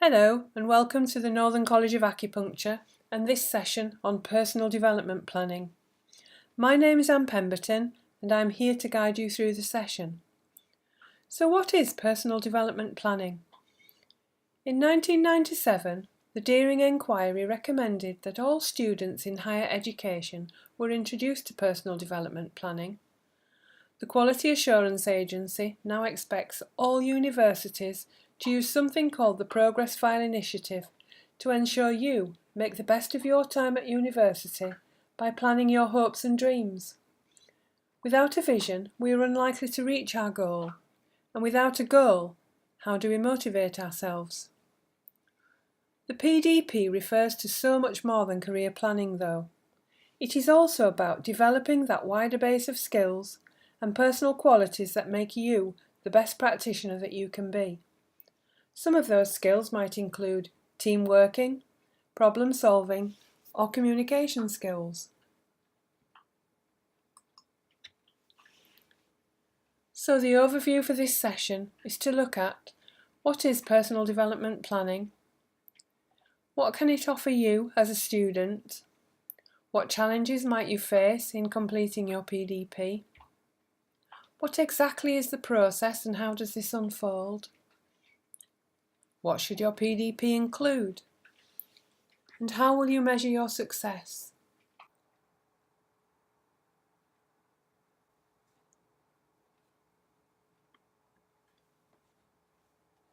Hello and welcome to the Northern College of Acupuncture and this session on personal development planning. My name is APemberton and I'm here to guide you through the session. So what is personal development planning? In 1997, the Deering Enquiry recommended that all students in higher education were introduced to personal development planning. The Quality Assurance Agency now expects all universities to use something called the Progress File Initiative to ensure you make the best of your time at university by planning your hopes and dreams. Without a vision, we are unlikely to reach our goal. And without a goal, how do we motivate ourselves? The PDP refers to so much more than career planning though. It is also about developing that wider base of skills and personal qualities that make you the best practitioner that you can be. Some of those skills might include team working, problem solving, or communication skills. So the overview for this session is to look at what is personal development planning, what can it offer you as a student, what challenges might you face in completing your PDP, what exactly is the process and how does this unfold? What should your PDP include? And how will you measure your success?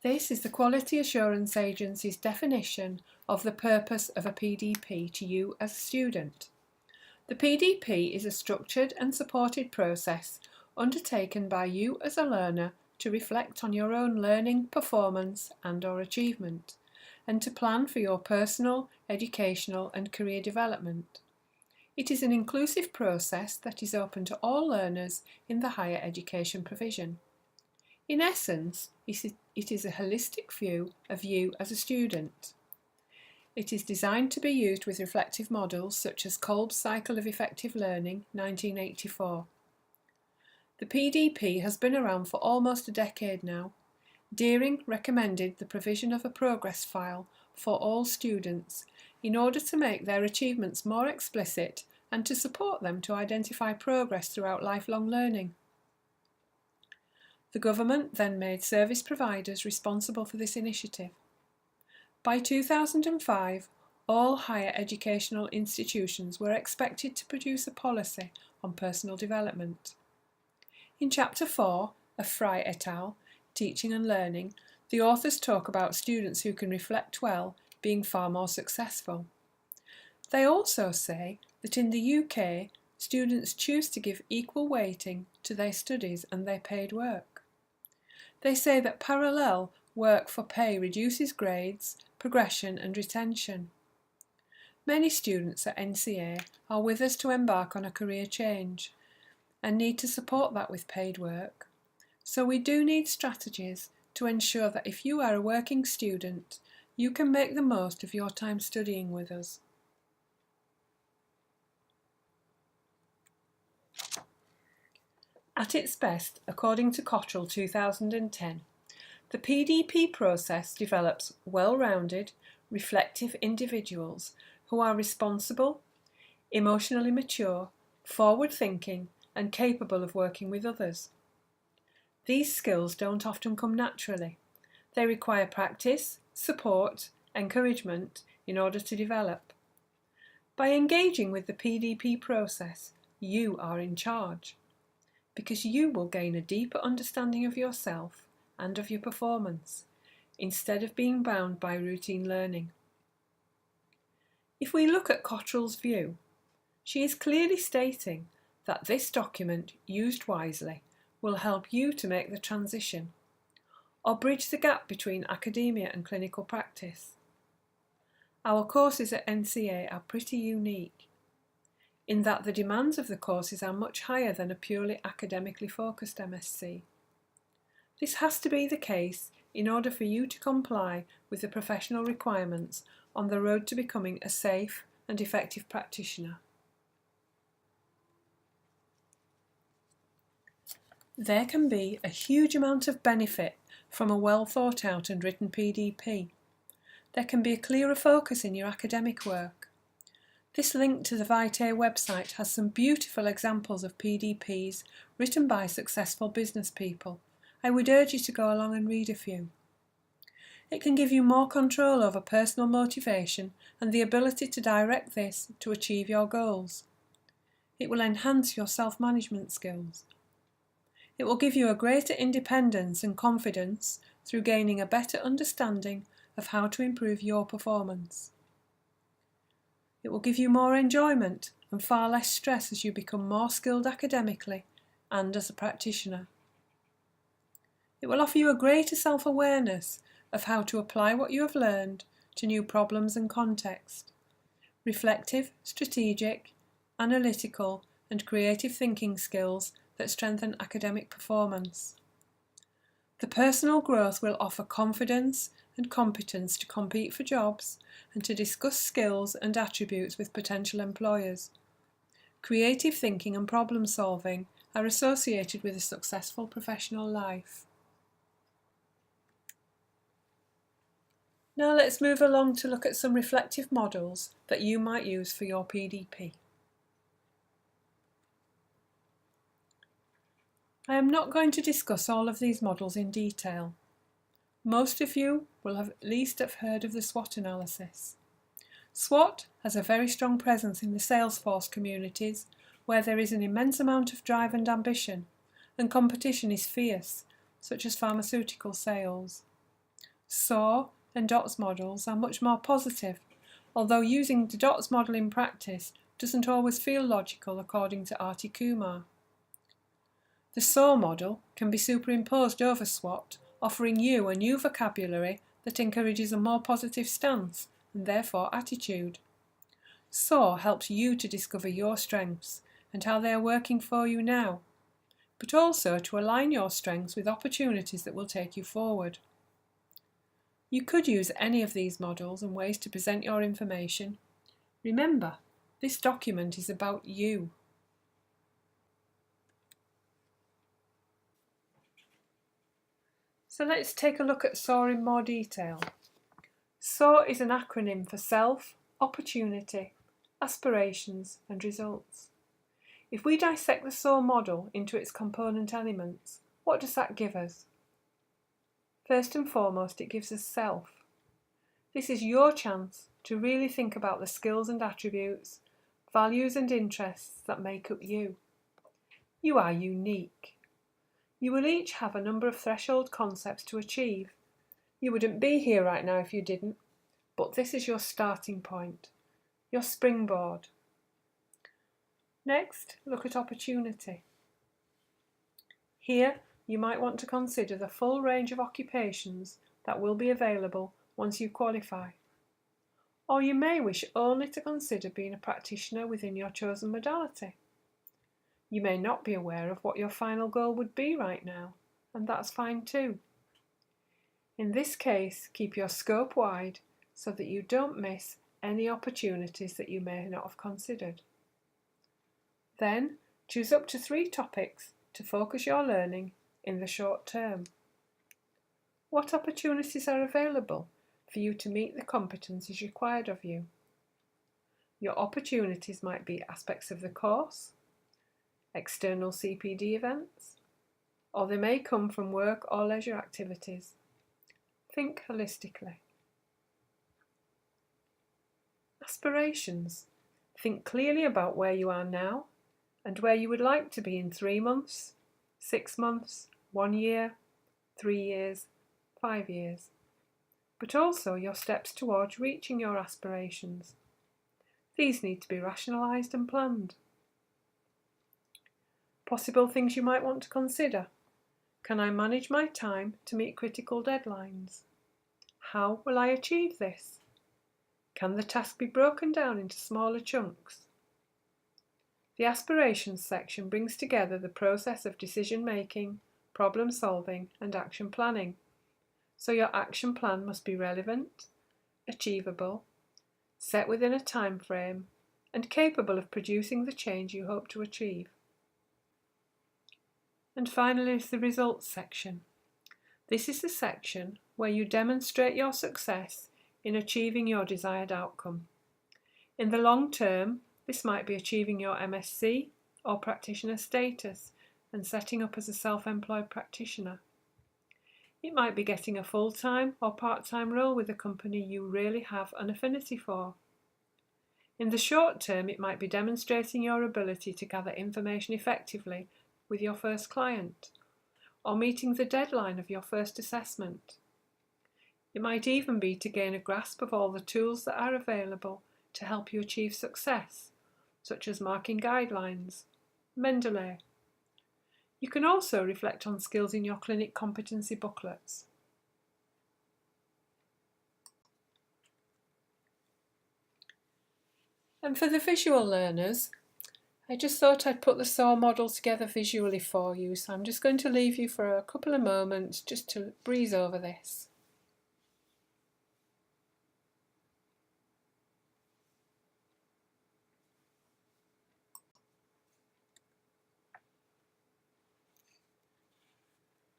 This is the Quality Assurance Agency's definition of the purpose of a PDP to you as a student. The PDP is a structured and supported process undertaken by you as a learner to reflect on your own learning, performance and/or achievement, and to plan for your personal, educational and career development. It is an inclusive process that is open to all learners in the higher education provision. In essence, it is a holistic view of you as a student. It is designed to be used with reflective models such as Kolb's Cycle of Effective Learning, 1984. The PDP has been around for almost a decade now. Deering recommended the provision of a progress file for all students in order to make their achievements more explicit and to support them to identify progress throughout lifelong learning. The government then made service providers responsible for this initiative. By 2005, all higher educational institutions were expected to produce a policy on personal development. In Chapter 4 of Fry et al., Teaching and Learning, the authors talk about students who can reflect well being far more successful. They also say that in the UK, students choose to give equal weighting to their studies and their paid work. They say that parallel work for pay reduces grades, progression and retention. Many students at NCA are with us to embark on a career change and need to support that with paid work. So we do need strategies to ensure that if you are a working student, you can make the most of your time studying with us. At its best, according to Cottrell 2010, the PDP process develops well-rounded, reflective individuals who are responsible, emotionally mature, forward-thinking, and capable of working with others. These skills don't often come naturally. They require practice, support, encouragement in order to develop. By engaging with the PDP process, you are in charge, because you will gain a deeper understanding of yourself and of your performance, instead of being bound by routine learning. If we look at Cottrell's view, she is clearly stating that this document, used wisely, will help you to make the transition, or bridge the gap between academia and clinical practice. Our courses at NCA are pretty unique, in that the demands of the courses are much higher than a purely academically focused MSc. This has to be the case in order for you to comply with the professional requirements on the road to becoming a safe and effective practitioner. There can be a huge amount of benefit from a well thought out and written PDP. there can be a clearer focus in your academic work. This link to the Vitae website has some beautiful examples of PDPs written by successful business people. I would urge you to go along and read a few. It can give you more control over personal motivation and the ability to direct this to achieve your goals. It will enhance your self-management skills. It will give you a greater independence and confidence through gaining a better understanding of how to improve your performance. It will give you more enjoyment and far less stress as you become more skilled academically and as a practitioner. It will offer you a greater self-awareness of how to apply what you have learned to new problems and context. Reflective, strategic, analytical and creative thinking skills that strengthen academic performance. The personal growth will offer confidence and competence to compete for jobs and to discuss skills and attributes with potential employers. Creative thinking and problem solving are associated with a successful professional life. Now let's move along to look at some reflective models that you might use for your PDP. I am not going to discuss all of these models in detail. Most of you will have at least have heard of the SWOT analysis. SWOT has a very strong presence in the Salesforce communities where there is an immense amount of drive and ambition, and competition is fierce, such as pharmaceutical sales. SAW and DOTS models are much more positive, although using the DOTS model in practice doesn't always feel logical according to Arti Kumar. The SAW model can be superimposed over SWOT, offering you a new vocabulary that encourages a more positive stance and therefore attitude. SAW helps you to discover your strengths and how they are working for you now, but also to align your strengths with opportunities that will take you forward. You could use any of these models and ways to present your information. Remember, this document is about you. So let's take a look at SAW in more detail. SAW is an acronym for Self, Opportunity, Aspirations and Results. If we dissect the SAW model into its component elements, what does that give us? First and foremost, it gives us self. This is your chance to really think about the skills and attributes, values and interests that make up you. You are unique. You will each have a number of threshold concepts to achieve. You wouldn't be here right now if you didn't, but this is your starting point, your springboard. Next, look at opportunity. Here, you might want to consider the full range of occupations that will be available once you qualify. Or you may wish only to consider being a practitioner within your chosen modality. You may not be aware of what your final goal would be right now, and that's fine too. In this case, keep your scope wide so that you don't miss any opportunities that you may not have considered. Then, choose up to 3 topics to focus your learning in the short term. What opportunities are available for you to meet the competencies required of you? Your opportunities might be aspects of the course, external CPD events, or they may come from work or leisure activities. Think holistically. Aspirations. Think clearly about where you are now and where you would like to be in 3 months, 6 months, 1 year, 3 years, 5 years, but also your steps towards reaching your aspirations. These need to be rationalised and planned. Possible things you might want to consider. Can I manage my time to meet critical deadlines? How will I achieve this? Can the task be broken down into smaller chunks? The aspirations section brings together the process of decision making, problem solving and action planning. So your action plan must be relevant, achievable, set within a time frame and capable of producing the change you hope to achieve. And finally is the results section. This is the section where you demonstrate your success in achieving your desired outcome. In the long term, this might be achieving your MSc or practitioner status and setting up as a self-employed practitioner. It might be getting a full-time or part-time role with a company you really have an affinity for. In the short term, it might be demonstrating your ability to gather information effectively with your first client, or meeting the deadline of your first assessment. It might even be to gain a grasp of all the tools that are available to help you achieve success, such as marking guidelines, Mendeley. You can also reflect on skills in your clinic competency booklets. And for the visual learners, I just thought I'd put the SAW model together visually for you, so I'm just going to leave you for a couple of moments just to breeze over this.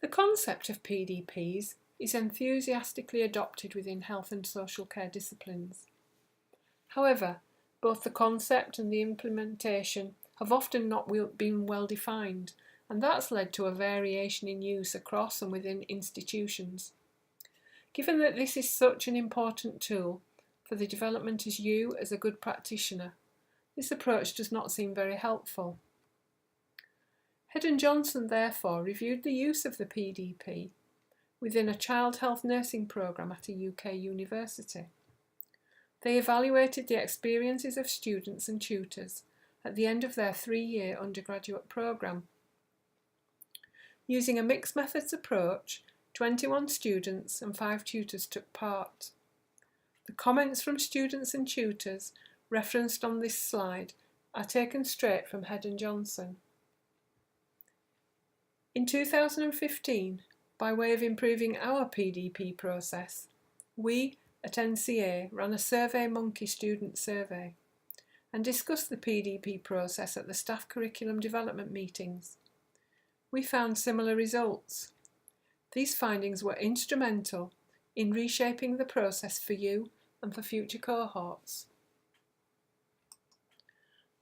The concept of PDPs is enthusiastically adopted within health and social care disciplines. However, both the concept and the implementation have often not been well defined, and that's led to a variation in use across and within institutions. Given that this is such an important tool for the development as you as a good practitioner, this approach does not seem very helpful. Head and Johnson therefore reviewed the use of the PDP within a child health nursing programme at a UK university. They evaluated the experiences of students and tutors at the end of their 3-year undergraduate programme. Using a mixed methods approach, 21 students and 5 tutors took part. The comments from students and tutors referenced on this slide are taken straight from Head and Johnson. In 2015, by way of improving our PDP process, we at NCA ran a SurveyMonkey student survey and discussed the PDP process at the staff curriculum development meetings. We found similar results. These findings were instrumental in reshaping the process for you and for future cohorts.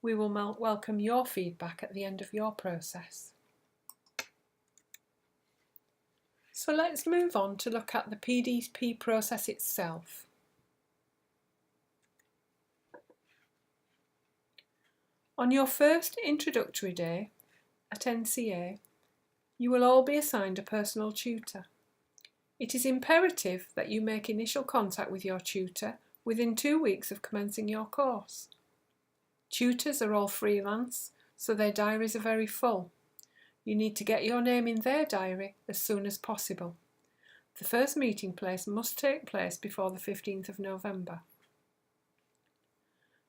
We will welcome your feedback at the end of your process. So let's move on to look at the PDP process itself. On your first introductory day at NCA, you will all be assigned a personal tutor. It is imperative that you make initial contact with your tutor within 2 weeks of commencing your course. Tutors are all freelance, so their diaries are very full. You need to get your name in their diary as soon as possible. The first meeting place must take place before the 15th of November.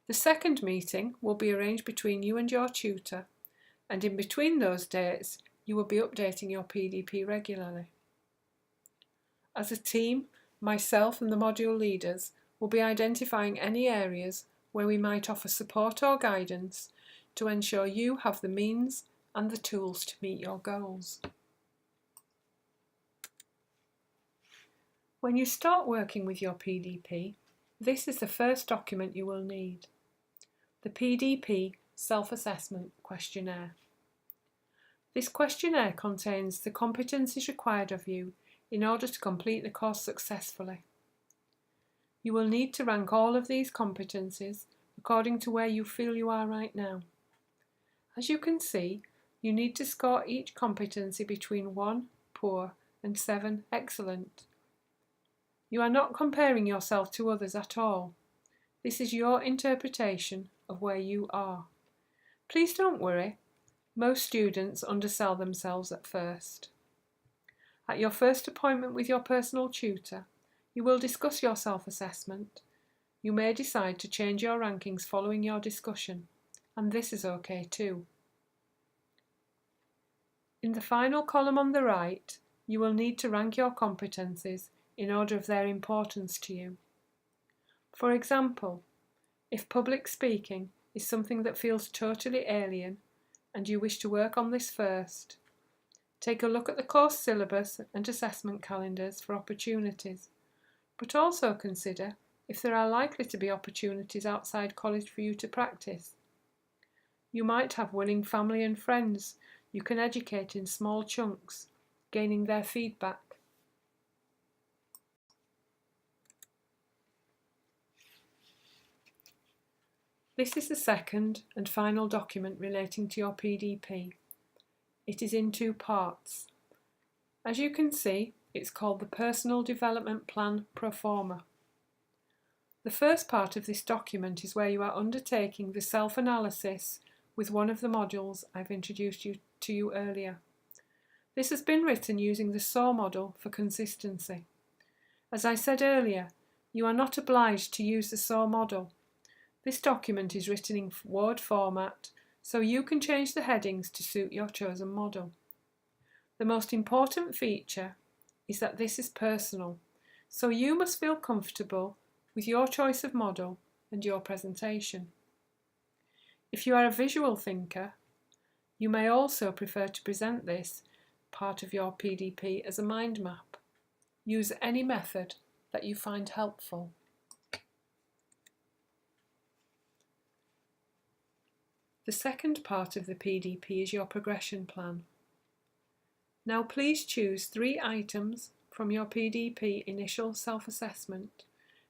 The second meeting will be arranged between you and your tutor, and in between those dates, you will be updating your PDP regularly. As a team, myself and the module leaders will be identifying any areas where we might offer support or guidance to ensure you have the means and the tools to meet your goals. When you start working with your PDP, this is the first document you will need: the PDP Self-Assessment Questionnaire. This questionnaire contains the competencies required of you in order to complete the course successfully. You will need to rank all of these competencies according to where you feel you are right now. As you can see, you need to score each competency between 1, poor, and 7, excellent. You are not comparing yourself to others at all. This is your interpretation of where you are. Please don't worry. Most students undersell themselves at first. At your first appointment with your personal tutor, you will discuss your self-assessment. You may decide to change your rankings following your discussion, and this is okay too. In the final column on the right, you will need to rank your competencies in order of their importance to you. For example, if public speaking is something that feels totally alien and you wish to work on this first, take a look at the course syllabus and assessment calendars for opportunities, but also consider if there are likely to be opportunities outside college for you to practice. You might have willing family and friends you can educate in small chunks, gaining their feedback. This is the second and final document relating to your PDP. It is in 2 parts. As you can see, it's called the Personal Development Plan Pro Forma. The first part of this document is where you are undertaking the self-analysis with one of the modules I've introduced to you earlier. This has been written using the SAW model for consistency. As I said earlier, you are not obliged to use the SAW model. This document is written in Word format, so you can change the headings to suit your chosen model. The most important feature is that this is personal, so you must feel comfortable with your choice of model and your presentation. If you are a visual thinker, you may also prefer to present this part of your PDP as a mind map. Use any method that you find helpful. The second part of the PDP is your progression plan. Now please choose 3 items from your PDP initial self-assessment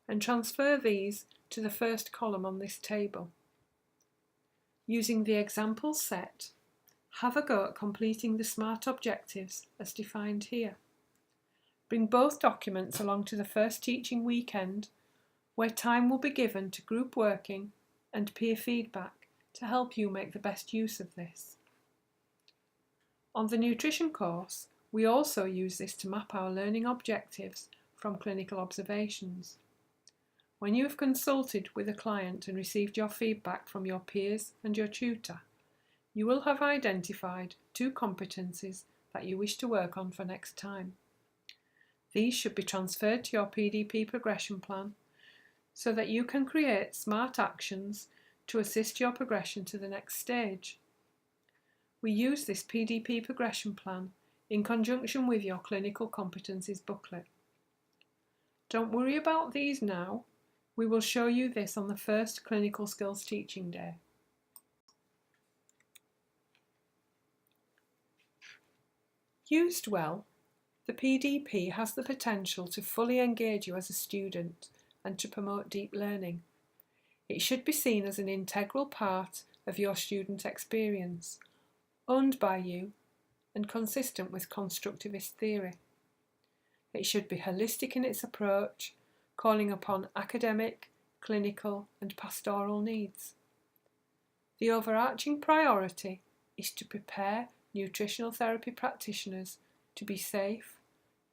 and transfer these to the first column on this table. Using the example set, have a go at completing the SMART objectives as defined here. Bring both documents along to the first teaching weekend, where time will be given to group working and peer feedback to help you make the best use of this. On the nutrition course, we also use this to map our learning objectives from clinical observations. When you have consulted with a client and received your feedback from your peers and your tutor, you will have identified 2 competencies that you wish to work on for next time. These should be transferred to your PDP progression plan so that you can create SMART actions to assist your progression to the next stage. We use this PDP progression plan in conjunction with your clinical competencies booklet. Don't worry about these now. We will show you this on the first clinical skills teaching day. Used well, the PDP has the potential to fully engage you as a student and to promote deep learning. It should be seen as an integral part of your student experience, owned by you and consistent with constructivist theory. It should be holistic in its approach, calling upon academic, clinical and pastoral needs. The overarching priority is to prepare nutritional therapy practitioners to be safe,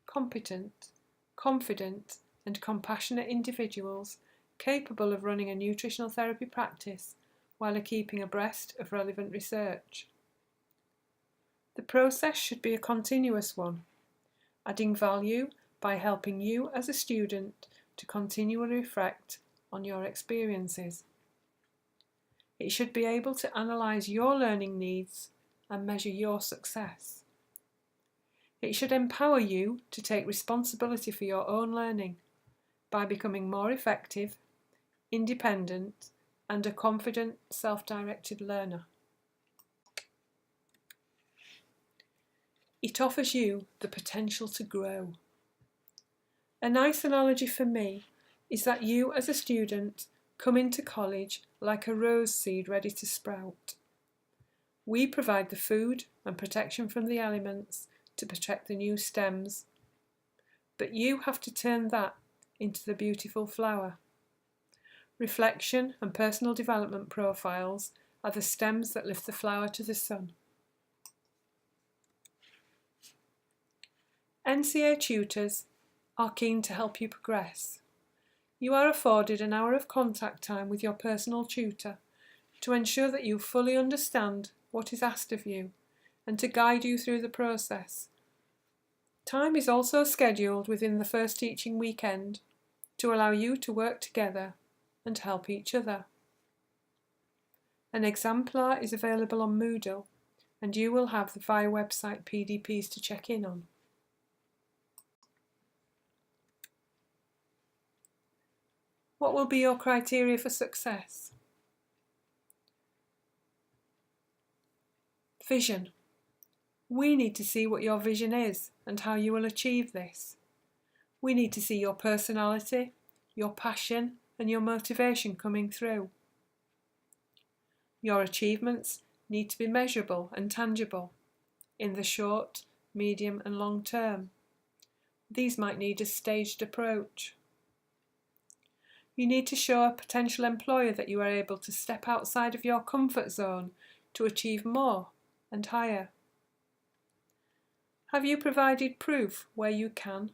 competent, confident and compassionate individuals capable of running a nutritional therapy practice while keeping abreast of relevant research. The process should be a continuous one, adding value by helping you as a student to continually reflect on your experiences. It should be able to analyse your learning needs and measure your success. It should empower you to take responsibility for your own learning by becoming more effective, independent, and a confident, self-directed learner. It offers you the potential to grow. A nice analogy for me is that you as a student come into college like a rose seed ready to sprout. We provide the food and protection from the elements to protect the new stems, but you have to turn that into the beautiful flower. Reflection and personal development profiles are the stems that lift the flower to the sun. NCA tutors are keen to help you progress. You are afforded an hour of contact time with your personal tutor to ensure that you fully understand what is asked of you and to guide you through the process. Time is also scheduled within the first teaching weekend to allow you to work together and help each other. An exemplar is available on Moodle and you will have the via website PDPs to check in on. What will be your criteria for success? Vision. We need to see what your vision is and how you will achieve this. We need to see your personality, your passion, and your motivation coming through. Your achievements need to be measurable and tangible in the short, medium, and long term. These might need a staged approach. You need to show a potential employer that you are able to step outside of your comfort zone to achieve more and higher. Have you provided proof where you can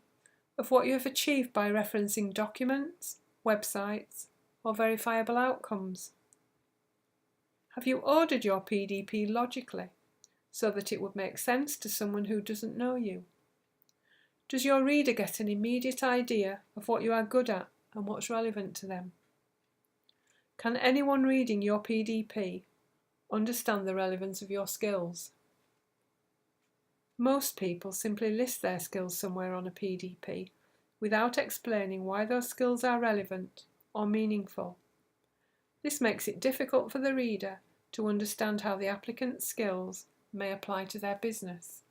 of what you have achieved by referencing documents, websites, or verifiable outcomes? Have you ordered your PDP logically so that it would make sense to someone who doesn't know you? Does your reader get an immediate idea of what you are good at and what's relevant to them? Can anyone reading your PDP understand the relevance of your skills? Most people simply list their skills somewhere on a PDP without explaining why those skills are relevant or meaningful. This makes it difficult for the reader to understand how the applicant's skills may apply to their business.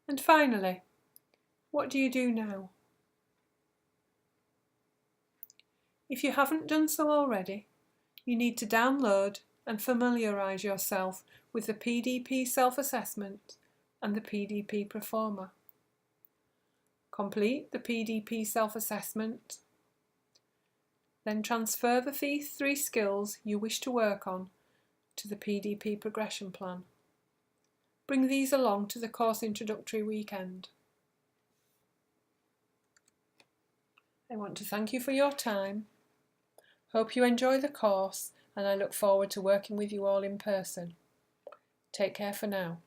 And finally, what do you do now? If you haven't done so already, you need to download and familiarise yourself with the PDP self-assessment and the PDP Proforma. Complete the PDP self-assessment, then transfer the three skills you wish to work on to the PDP progression plan. Bring these along to the course introductory weekend. I want to thank you for your time. Hope you enjoy the course, and I look forward to working with you all in person. Take care for now.